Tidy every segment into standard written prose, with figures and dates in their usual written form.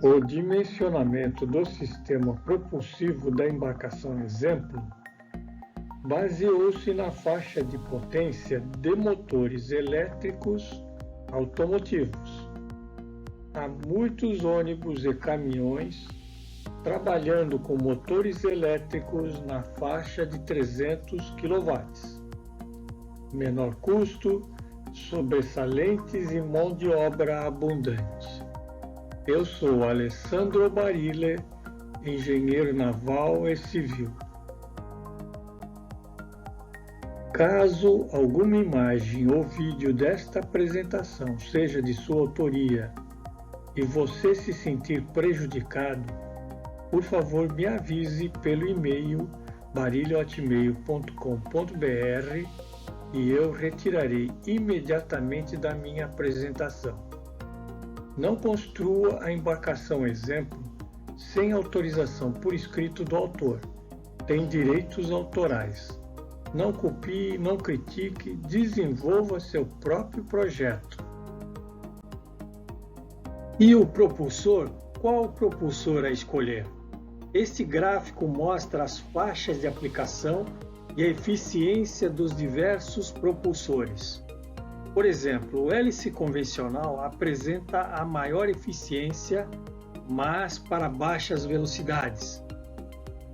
O dimensionamento do sistema propulsivo da embarcação exemplo baseou-se na faixa de potência de motores elétricos automotivos. Há muitos ônibus e caminhões trabalhando com motores elétricos na faixa de 300 kW. Menor custo, sobressalentes e mão de obra abundante. Eu sou Alessandro Barile, engenheiro naval e civil. Caso alguma imagem ou vídeo desta apresentação seja de sua autoria e você se sentir prejudicado, por favor me avise pelo e-mail barile@hotmail.com.br e eu retirarei imediatamente da minha apresentação. Não construa a embarcação exemplo sem autorização por escrito do autor. Tem direitos autorais. Não copie, não critique, desenvolva seu próprio projeto. E o propulsor? Qual propulsor a escolher? Este gráfico mostra as faixas de aplicação e a eficiência dos diversos propulsores. Por exemplo, o hélice convencional apresenta a maior eficiência, mas para baixas velocidades.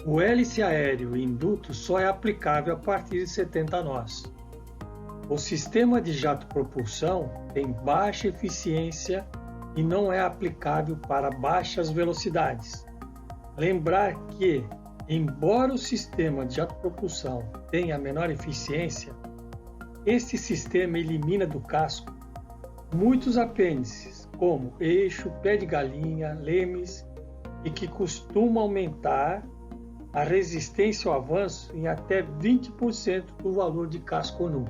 O hélice aéreo e induto só é aplicável a partir de 70 nós. O sistema de jato propulsão tem baixa eficiência e não é aplicável para baixas velocidades. Lembrar que, embora o sistema de jato propulsão tenha menor eficiência, este sistema elimina do casco muitos apêndices, como eixo, pé de galinha, lemes, e que costuma aumentar a resistência ao avanço em até 20% do valor de casco nu.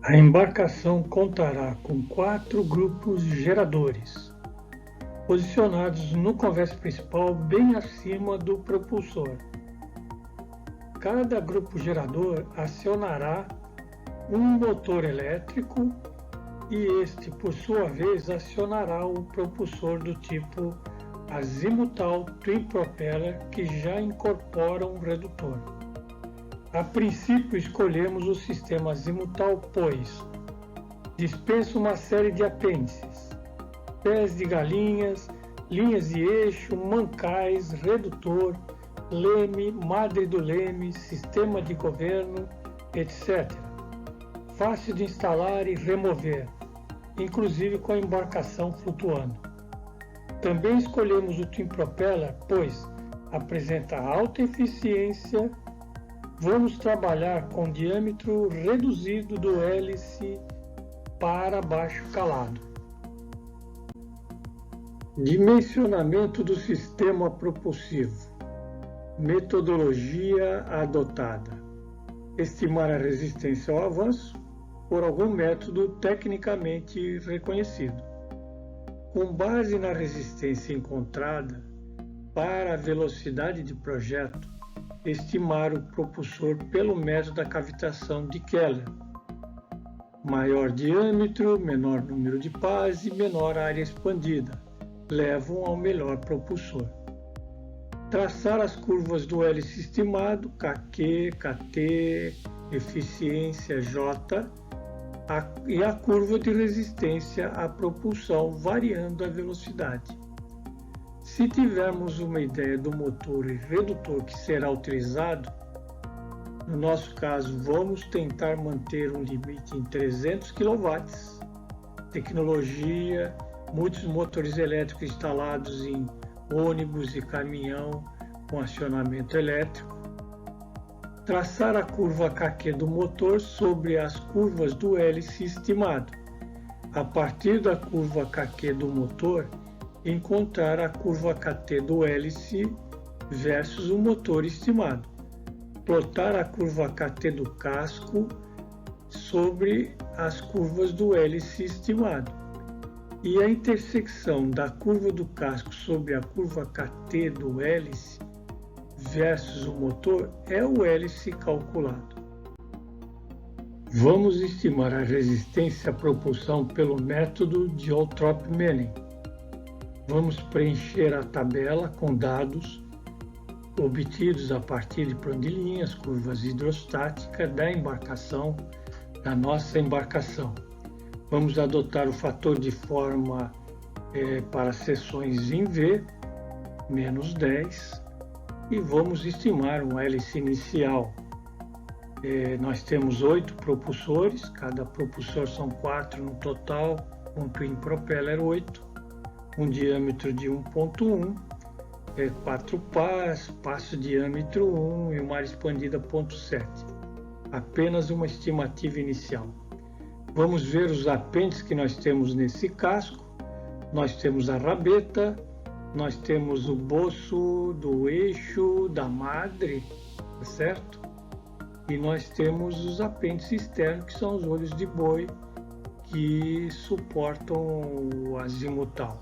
A embarcação contará com 4 grupos geradores, posicionados no convés principal bem acima do propulsor. Cada grupo gerador acionará um motor elétrico e este, por sua vez, acionará o propulsor do tipo azimutal twin propeller que já incorpora um redutor. A princípio escolhemos o sistema azimutal, pois dispensa uma série de apêndices, pés de galinhas, linhas de eixo, mancais, redutor, leme, madre do leme, sistema de governo, etc. Fácil de instalar e remover, inclusive com a embarcação flutuando. Também escolhemos o Twin Propeller, pois apresenta alta eficiência. Vamos trabalhar com diâmetro reduzido do hélice para baixo calado. Dimensionamento do sistema propulsivo. Metodologia adotada: estimar a resistência ao avanço por algum método tecnicamente reconhecido. Com base na resistência encontrada para a velocidade de projeto, estimar o propulsor pelo método da cavitação de Keller. Maior diâmetro, menor número de pás e menor área expandida levam ao melhor propulsor. Traçar as curvas do hélice estimado, KQ, KT, eficiência J, e a curva de resistência à propulsão variando a velocidade. Se tivermos uma ideia do motor e redutor que será utilizado, no nosso caso vamos tentar manter um limite em 300 kW, tecnologia, muitos motores elétricos instalados em ônibus e caminhão com acionamento elétrico. Traçar a curva KQ do motor sobre as curvas do hélice estimado. A partir da curva KQ do motor, encontrar a curva KT do hélice versus o motor estimado. Plotar a curva KT do casco sobre as curvas do hélice estimado. E a intersecção da curva do casco sobre a curva KT do hélice versus o motor é o hélice calculado. Vamos estimar a resistência à propulsão pelo método de Altrop-Melling. Vamos preencher a tabela com dados obtidos a partir de planilhas, curvas hidrostáticas da nossa embarcação. Vamos adotar o fator de forma para seções em V, menos 10, e vamos estimar uma hélice inicial. Nós temos 8 propulsores, cada propulsor são 4 no total, um twin propeller 8, um diâmetro de 1.1, 4 pás, passo diâmetro 1 e uma área expandida 0.7. Apenas uma estimativa inicial. Vamos ver os apêndices que nós temos nesse casco. Nós temos a rabeta, nós temos o boço do eixo da madre, tá certo? E nós temos os apêndices externos, que são os olhos de boi, que suportam o azimutal.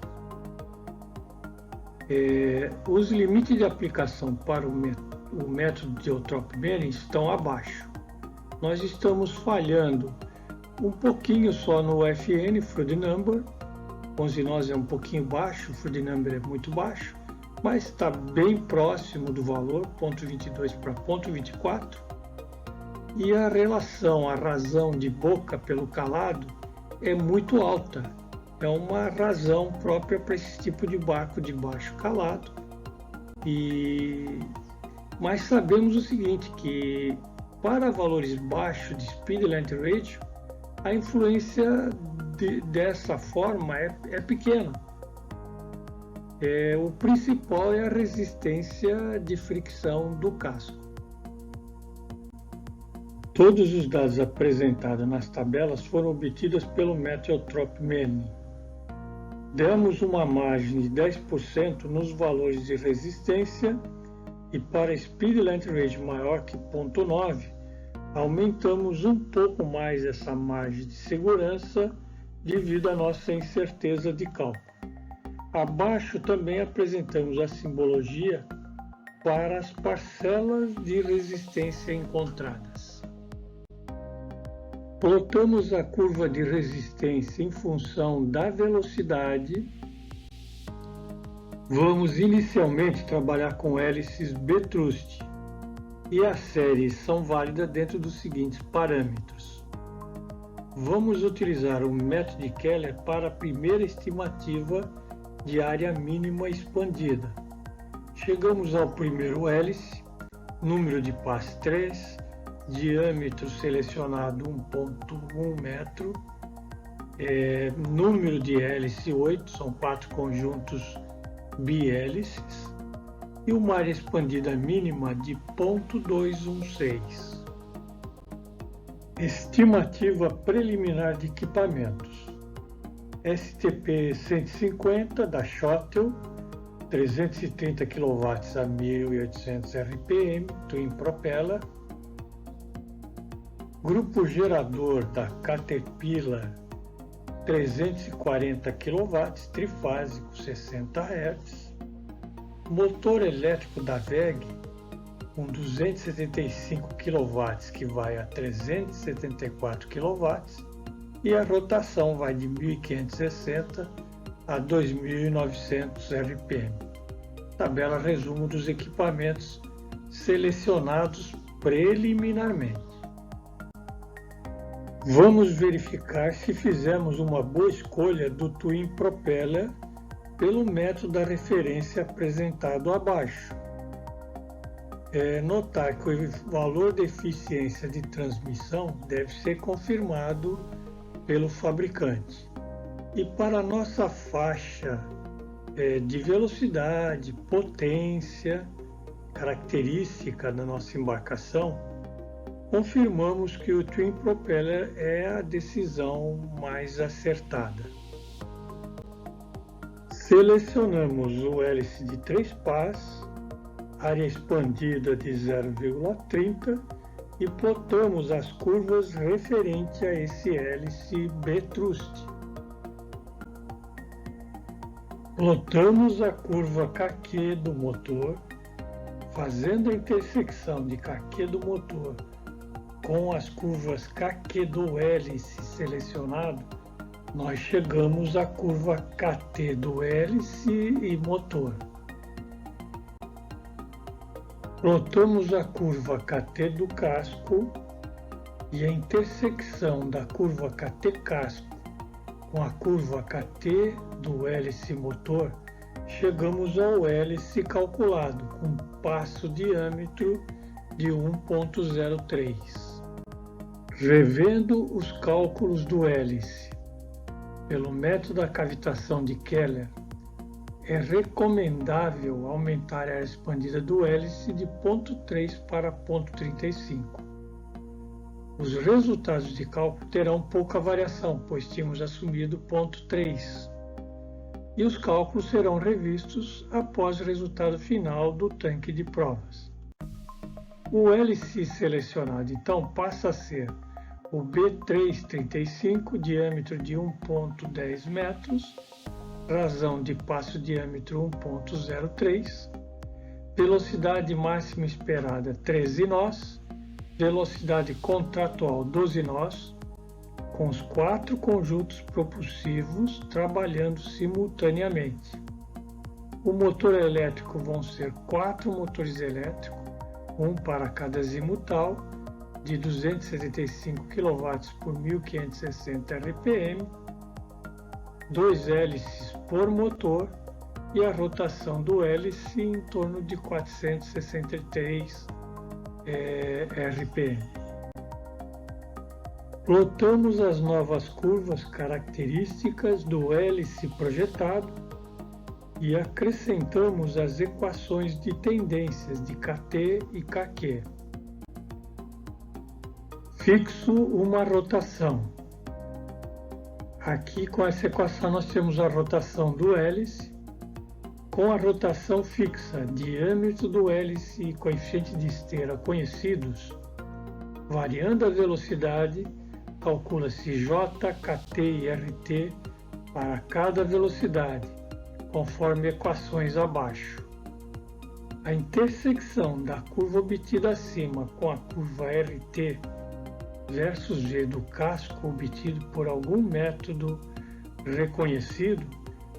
Os limites de aplicação para o método de Altrop-Melling estão abaixo. Nós estamos falhando um pouquinho só no FN, Fluid Number. 11 nós é um pouquinho baixo, o Fluid Number é muito baixo, mas está bem próximo do valor, 0.22 para 0.24. E a relação, a razão de boca pelo calado é muito alta. É uma razão própria para esse tipo de barco de baixo calado. Mas sabemos o seguinte, que para valores baixos de Speed Length Ratio, a influência dessa forma é pequena. O principal é a resistência de fricção do casco. Todos os dados apresentados nas tabelas foram obtidos pelo método Altrop-Melling. Demos uma margem de 10% nos valores de resistência e para Speed Length Ratio maior que 0.9, aumentamos um pouco mais essa margem de segurança devido à nossa incerteza de cálculo. Abaixo também apresentamos a simbologia para as parcelas de resistência encontradas. Plotamos a curva de resistência em função da velocidade. Vamos inicialmente trabalhar com hélices B-Trust e as séries são válidas dentro dos seguintes parâmetros. Vamos utilizar o método de Keller para a primeira estimativa de área mínima expandida. Chegamos ao primeiro hélice, número de pás 3, diâmetro selecionado 1.1 metro, número de hélice 8, são 4 conjuntos bihélices, e uma área expandida mínima de 0.216. Estimativa preliminar de equipamentos. STP-150 da Shuttle, 330 kW a 1800 RPM, Twin Propeller. Grupo gerador da Caterpillar, 340 kW, trifásico, 60 Hz. Motor elétrico da WEG, com 275 kW, que vai a 374 kW, e a rotação vai de 1560 a 2900 RPM. Tabela resumo dos equipamentos selecionados preliminarmente. Vamos verificar se fizemos uma boa escolha do Twin Propeller pelo método da referência apresentado abaixo. Notar que o valor de eficiência de transmissão deve ser confirmado pelo fabricante. E para a nossa faixa de velocidade, potência, característica da nossa embarcação, confirmamos que o Twin Propeller é a decisão mais acertada. Selecionamos o hélice de 3 pás, área expandida de 0,30 e plotamos as curvas referente a esse hélice B-Trust. Plotamos a curva KQ do motor, fazendo a intersecção de KQ do motor com as curvas KQ do hélice selecionado, nós chegamos à curva KT do hélice e motor. Plotamos a curva KT do casco e a intersecção da curva KT casco com a curva KT do hélice motor, chegamos ao hélice calculado com passo diâmetro de 1,03. Revendo os cálculos do hélice pelo método da cavitação de Keller, é recomendável aumentar a área expandida do hélice de 0,3 para 0,35. Os resultados de cálculo terão pouca variação, pois tínhamos assumido 0,3. E os cálculos serão revistos após o resultado final do tanque de provas. O hélice selecionado, então, passa a ser o B335, diâmetro de 1,10 metros, razão de passo diâmetro 1,03, velocidade máxima esperada 13 nós, velocidade contratual 12 nós, com os 4 conjuntos propulsivos trabalhando simultaneamente. O motor elétrico vão ser 4 motores elétricos, um para cada azimutal, de 275 kW por 1560 RPM, 2 hélices por motor e a rotação do hélice em torno de 463 RPM. Plotamos as novas curvas características do hélice projetado e acrescentamos as equações de tendências de KT e KQ. Fixo uma rotação. Aqui com essa equação nós temos a rotação do hélice, com a rotação fixa, diâmetro do hélice e coeficiente de esteira conhecidos, variando a velocidade, calcula-se J, KT e RT para cada velocidade, conforme equações abaixo. A intersecção da curva obtida acima com a curva RT versus G do casco obtido por algum método reconhecido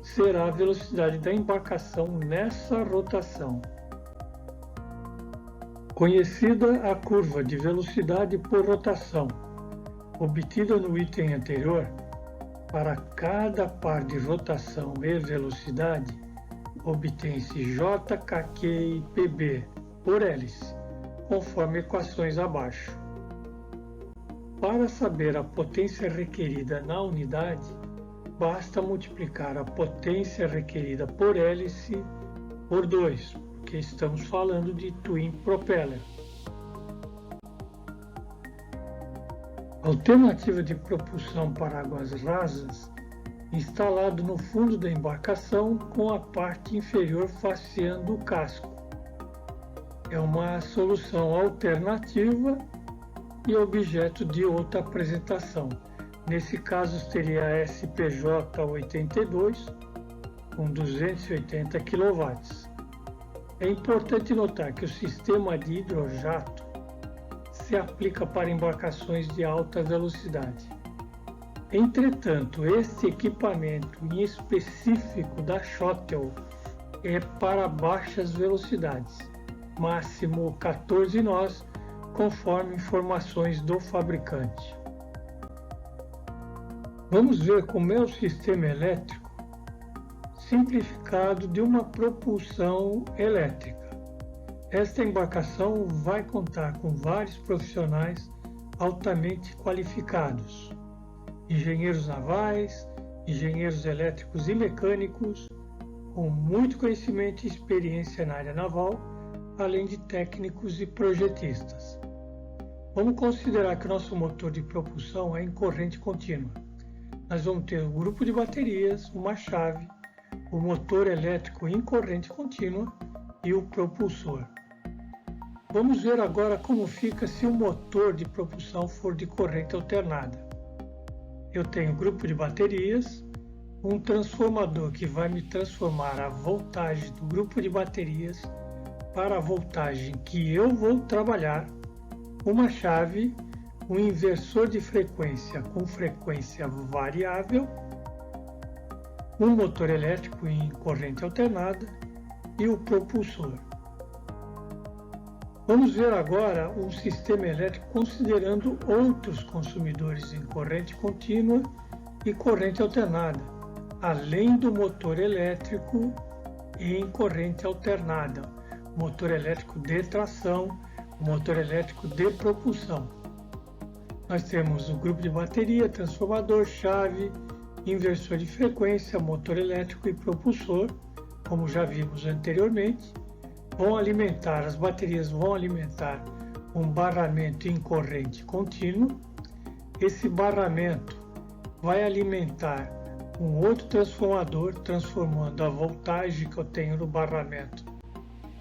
será a velocidade da embarcação nessa rotação. Conhecida a curva de velocidade por rotação, obtida no item anterior, para cada par de rotação e velocidade, obtém-se J, KQ e PB por hélice, conforme equações abaixo. Para saber a potência requerida na unidade, basta multiplicar a potência requerida por hélice por 2, porque estamos falando de twin propeller. Alternativa de propulsão para águas rasas, instalado no fundo da embarcação com a parte inferior faceando o casco. É uma solução alternativa e objeto de outra apresentação. Nesse caso seria a SPJ-82 com 280 kW. É importante notar que o sistema de hidrojato se aplica para embarcações de alta velocidade. Entretanto, este equipamento em específico da Shuttle é para baixas velocidades, máximo 14 nós, conforme informações do fabricante. Vamos ver como é o sistema elétrico simplificado de uma propulsão elétrica. Esta embarcação vai contar com vários profissionais altamente qualificados, engenheiros navais, engenheiros elétricos e mecânicos, com muito conhecimento e experiência na área naval, além de técnicos e projetistas. Vamos considerar que o nosso motor de propulsão é em corrente contínua. Nós vamos ter um grupo de baterias, uma chave, o motor elétrico em corrente contínua e o propulsor. Vamos ver agora como fica se o motor de propulsão for de corrente alternada. Eu tenho um grupo de baterias, um transformador que vai me transformar a voltagem do grupo de baterias para a voltagem que eu vou trabalhar, uma chave um inversor de frequência com frequência variável, um motor elétrico em corrente alternada e o propulsor. Vamos ver agora um sistema elétrico considerando outros consumidores em corrente contínua e corrente alternada, além do motor elétrico em corrente alternada, motor elétrico de tração, motor elétrico de propulsão. Nós temos o grupo de bateria, transformador, chave, inversor de frequência, motor elétrico e propulsor, como já vimos anteriormente. As baterias vão alimentar um barramento em corrente contínua. Esse barramento vai alimentar um outro transformador, transformando a voltagem que eu tenho no barramento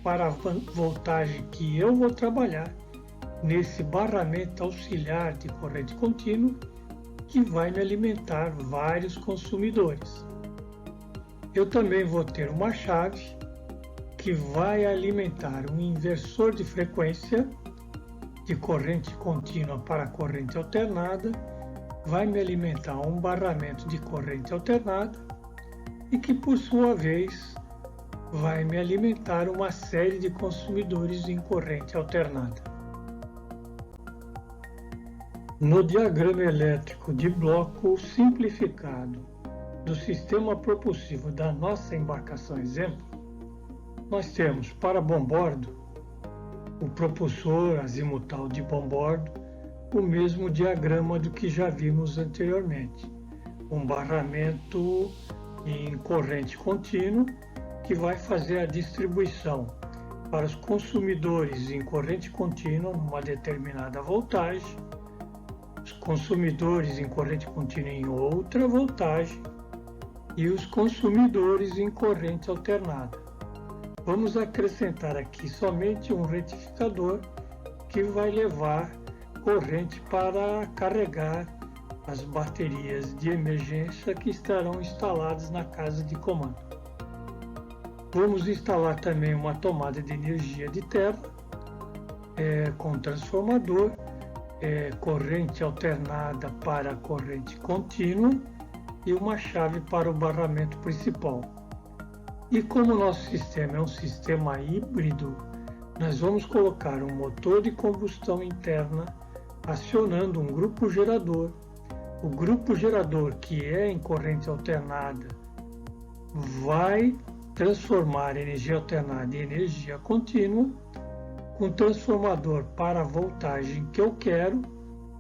para a voltagem que eu vou trabalhar nesse barramento auxiliar de corrente contínua, que vai me alimentar vários consumidores. Eu também vou ter uma chave que vai alimentar um inversor de frequência de corrente contínua para corrente alternada, vai me alimentar um barramento de corrente alternada e que, por sua vez, vai me alimentar uma série de consumidores em corrente alternada. No diagrama elétrico de bloco simplificado do sistema propulsivo da nossa embarcação exemplo, nós temos para bombordo o propulsor azimutal de bombordo, o mesmo diagrama do que já vimos anteriormente. Um barramento em corrente contínua que vai fazer a distribuição para os consumidores em corrente contínua numa determinada voltagem, os consumidores em corrente contínua em outra voltagem e os consumidores em corrente alternada. Vamos acrescentar aqui somente um retificador que vai levar corrente para carregar as baterias de emergência que estarão instaladas na casa de comando. Vamos instalar também uma tomada de energia de terra com transformador, corrente alternada para corrente contínua e uma chave para o barramento principal. E como o nosso sistema é um sistema híbrido, nós vamos colocar um motor de combustão interna acionando um grupo gerador. O grupo gerador, que é em corrente alternada, vai transformar energia alternada em energia contínua, com transformador para a voltagem que eu quero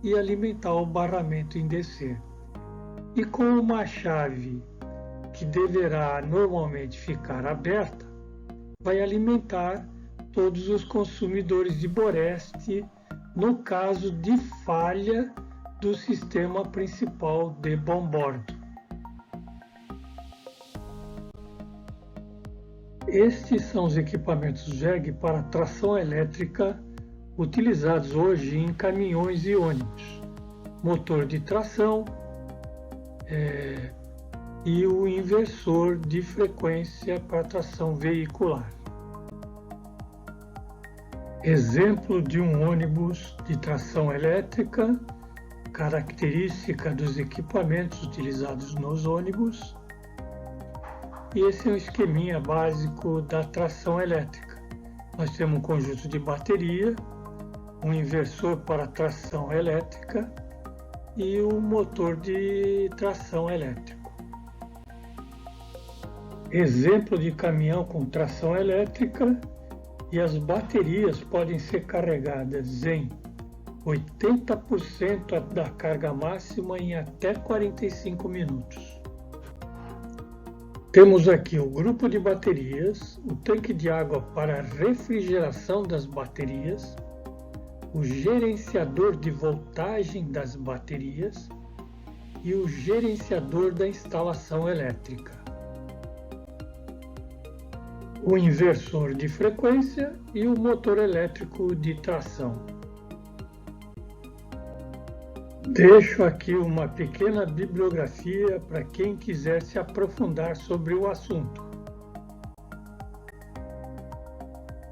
e alimentar o barramento em DC. E com uma chave que deverá normalmente ficar aberta, vai alimentar todos os consumidores de boreste no caso de falha do sistema principal de bombordo. Estes são os equipamentos JEG para tração elétrica utilizados hoje em caminhões e ônibus. Motor de tração e o inversor de frequência para tração veicular. Exemplo de um ônibus de tração elétrica, característica dos equipamentos utilizados nos ônibus. E esse é um esqueminha básico da tração elétrica. Nós temos um conjunto de bateria, um inversor para tração elétrica e um motor de tração elétrico. Exemplo de caminhão com tração elétrica, e as baterias podem ser carregadas em 80% da carga máxima em até 45 minutos. Temos aqui o grupo de baterias, o tanque de água para refrigeração das baterias, o gerenciador de voltagem das baterias e o gerenciador da instalação elétrica. O inversor de frequência e o motor elétrico de tração. Deixo aqui uma pequena bibliografia para quem quiser se aprofundar sobre o assunto.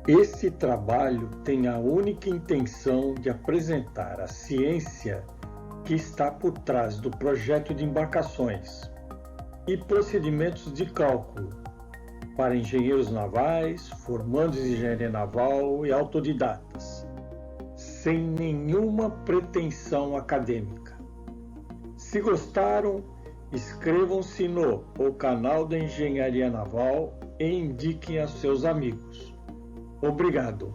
Esse trabalho tem a única intenção de apresentar a ciência que está por trás do projeto de embarcações e procedimentos de cálculo para engenheiros navais, formandos de engenharia naval e autodidatas, sem nenhuma pretensão acadêmica. Se gostaram, inscrevam-se no canal da Engenharia Naval e indiquem a seus amigos. Obrigado.